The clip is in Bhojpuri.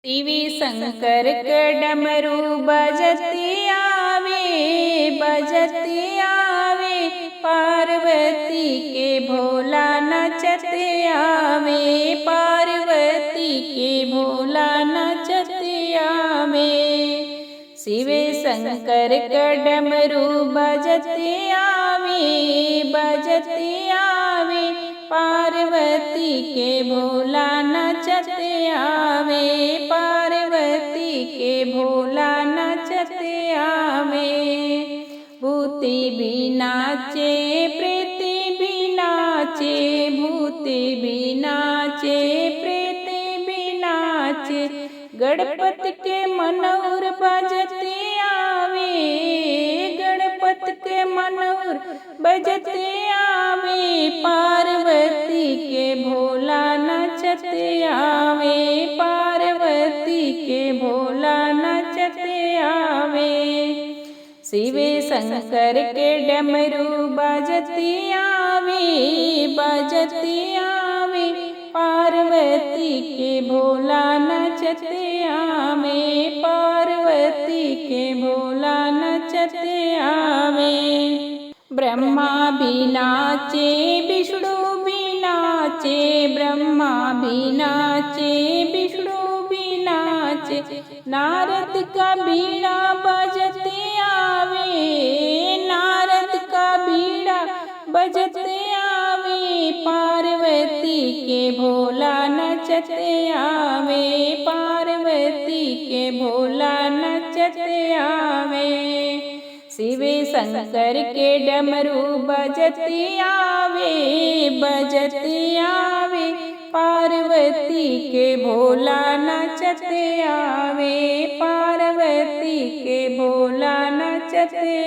शिवी शंकर के डमरू बजती आवे पार्वती के भोला नचते आवे, पार्वती के भोला नचते आवे। शिव शंकर के डमरू बजते आवे पार्वती के भोला नचते आवे, पार्वती के भोला नचते आवे। भूति भी नाचे प्रेती भी नाचे, भूति भी नाचे प्रेती भी नाचे, गणपति के मनौर बजते आवे, गणपति के मनौर बजते आवे, पार्वती के भोला नचते आवे, पार्वती के भोला नचते आवे। शिव शंकर के डमरू बजते आवे पार्वती के भोला नचते आवे, पार्वती के भोला नचते आवे। ब्रह्मा भी नाचे विष्णु भी नाचे, ब्रह्मा भी नाचे विष्णु भी नाचे, नारद का बीड़ा बजते आवे, नारद का बीड़ा बजते आवे, पार्वती के भोला नचते आवे, पार्वती के भोला नचते आवे। शिव शंकर के डमरू बजते आवे पार्वती के भोला नचते आवे, पार्वती के भोला नचते